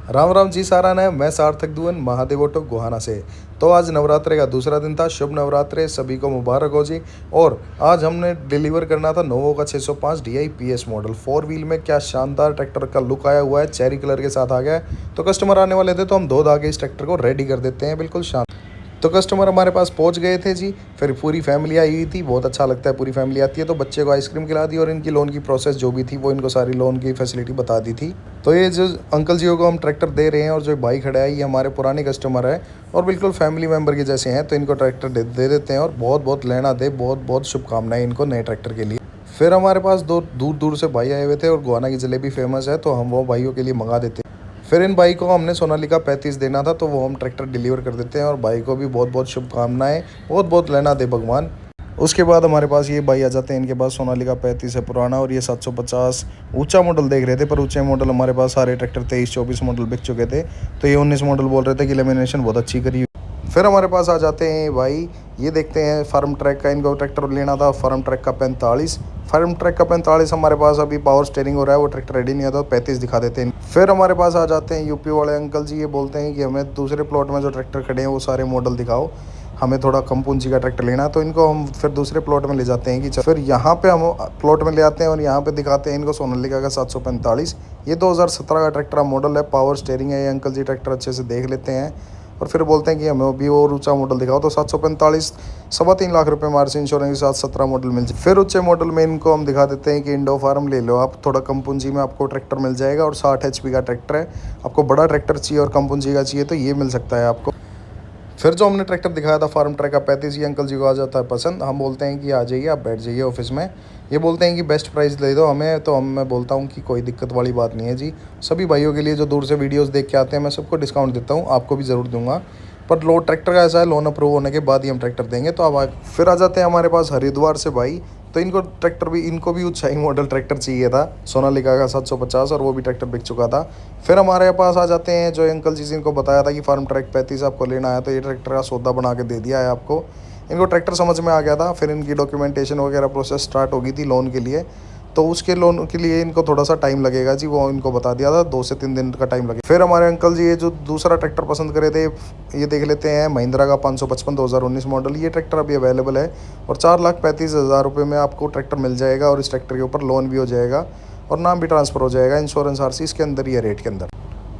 राम राम जी सारा ने मैं सार्थक दुवन महादेव ऑटो गोहाना से। तो आज नवरात्रे का दूसरा दिन था। शुभ नवरात्रे सभी को मुबारक हो जी। और आज हमने डिलीवर करना था नोवो का 605 DI PS मॉडल 4 व्हील में। क्या शानदार ट्रैक्टर का लुक आया हुआ है, चेरी कलर के साथ आ गया है। तो कस्टमर आने वाले थे तो हम धो धा के इस ट्रैक्टर को रेडी कर देते हैं बिल्कुल शांत। तो कस्टमर हमारे पास पहुंच गए थे जी। फिर पूरी फैमिली आई हुई थी, बहुत अच्छा लगता है पूरी फैमिली आती है। तो बच्चे को आइसक्रीम खिला दी और इनकी लोन की प्रोसेस जो भी थी वो इनको सारी लोन की फैसिलिटी बता दी थी। तो ये जो अंकल जी को हम ट्रैक्टर दे रहे हैं और जो भाई खड़ा है ये हमारे पुराने कस्टमर है और बिल्कुल फैमिली मेम्बर के जैसे हैं। तो इनको ट्रैक्टर दे देते हैं और बहुत बहुत लेना दे, बहुत बहुत शुभकामनाएं इनको नए ट्रैक्टर के लिए। फिर हमारे पास दो दूर दूर से भाई आए हुए थे और गोहाना की जलेबी फेमस है तो हम वो भाइयों के लिए मंगा देते हैं। फिर इन भाई को हमने सोनालिका 35 देना था तो वो हम ट्रैक्टर डिलीवर कर देते हैं और भाई को भी बहुत बहुत शुभकामनाएं, बहुत बहुत लेना दे भगवान। उसके बाद हमारे पास ये भाई आ जाते हैं, इनके पास सोनालिका 35 है पुराना और ये 750 ऊंचा मॉडल देख रहे थे। पर ऊंचे मॉडल हमारे पास सारे ट्रैक्टर 23-24 मॉडल बिक चुके थे तो ये 19 मॉडल बोल रहे थे कि लेमिनेशन बहुत अच्छी करी। फिर हमारे पास आ जाते हैं भाई, ये देखते हैं फार्म ट्रैक का इनको ट्रैक्टर लेना था। फार्म ट्रैक का 45, फार्म ट्रैक का 45 हमारे पास अभी पावर स्टेयरिंग हो रहा है, वो ट्रैक्टर रेडी नहीं आता तो 35 दिखा देते हैं। फिर हमारे पास आ जाते हैं यूपी वाले अंकल जी, ये बोलते हैं कि हमें दूसरे प्लॉट में जो ट्रैक्टर खड़े हैं वो सारे मॉडल दिखाओ, हमें थोड़ा कम पूंजी का ट्रैक्टर लेना है। तो इनको हम फिर दूसरे प्लॉट में ले जाते हैं कि फिर यहाँ पे हम प्लॉट में ले आते हैं और यहाँ पे दिखाते हैं इनको सोनालिका का 745। ये 2017 का ट्रैक्टर मॉडल है, पावर स्टेयरिंग है। ये अंकल जी ट्रैक्टर अच्छे से देख लेते हैं और फिर बोलते हैं कि हमें अभी और ऊंचा मॉडल दिखाओ। तो 745 3.25 लाख रुपए मार्जिन इंश्योरेंस के साथ 17 मॉडल मिल जाए। फिर ऊंचे मॉडल में इनको हम दिखा देते हैं कि इंडो फार्म ले लो आप, थोड़ा कम पूंजी में आपको ट्रैक्टर मिल जाएगा और 60 HP का ट्रैक्टर है। आपको बड़ा ट्रैक्टर चाहिए और कम पूंजी का चाहिए तो ये मिल सकता है आपको। फिर जो हमने ट्रैक्टर दिखाया था फार्म ट्रैक का 35, ये अंकल जी को आ जाता है पसंद। हम बोलते हैं कि आ जाइए, आप बैठ जाइए ऑफिस में। ये बोलते हैं कि बेस्ट प्राइस दे दो हमें। तो मैं बोलता हूँ कि कोई दिक्कत वाली बात नहीं है जी। सभी भाइयों के लिए जो दूर से वीडियोस देख के आते हैं मैं सबको डिस्काउंट देता हूँ, आपको भी ज़रूर दूंगा। पर लोन ट्रैक्टर का ऐसा है, लोन अप्रूव होने के बाद ही हम ट्रैक्टर देंगे। तो अब फिर आ जाते हैं हमारे पास हरिद्वार से भाई। तो इनको ट्रैक्टर भी, इनको भी ऊंचाई मॉडल ट्रैक्टर चाहिए था, सोनालिका का 750, और वो भी ट्रैक्टर बिक चुका था। फिर हमारे पास आ जाते हैं जो अंकल जी जिनको बताया था कि फार्म ट्रैक 35 आपको लेना है, तो ये ट्रैक्टर का सौदा बना के दे दिया है आपको। इनको ट्रैक्टर समझ में आ गया था। फिर इनकी डॉक्यूमेंटेशन वगैरह प्रोसेस स्टार्ट हो गई थी लोन के लिए। तो उसके लोन के लिए इनको थोड़ा सा टाइम लगेगा जी, वो इनको बता दिया था 2 से 3 दिन का टाइम लगेगा। फिर हमारे अंकल जी ये जो दूसरा ट्रैक्टर पसंद करे थे, ये देख लेते हैं महिंद्रा का 555 2019 मॉडल। ये ट्रैक्टर अभी अवेलेबल है और 4,35,000 रुपये में आपको ट्रैक्टर मिल जाएगा और इस ट्रैक्टर के ऊपर लोन भी हो जाएगा और नाम भी ट्रांसफ़र हो जाएगा, इंश्योरेंस RC इसके अंदर ही है, रेट के अंदर।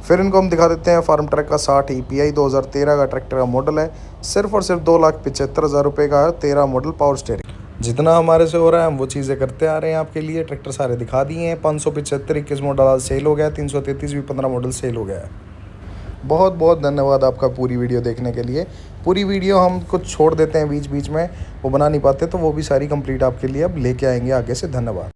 फिर इनको हम दिखा देते हैं फार्म ट्रैक का 60 EPI 2013 का ट्रैक्टर का मॉडल है। सिर्फ और सिर्फ 2,75,000 रुपये का है, 13 मॉडल, पावर स्टेयरिंग। जितना हमारे से हो रहा है हम वो चीज़ें करते आ रहे हैं आपके लिए। ट्रैक्टर सारे दिखा दिए हैं। 575 21 मॉडल आज सेल हो गया, 333 भी 15 मॉडल सेल हो गया है। बहुत बहुत धन्यवाद आपका पूरी वीडियो देखने के लिए। पूरी वीडियो हम कुछ छोड़ देते हैं बीच बीच में, वो बना नहीं पाते, तो वो भी सारी कंप्लीट आपके लिए अब लेके आएंगे आगे से। धन्यवाद।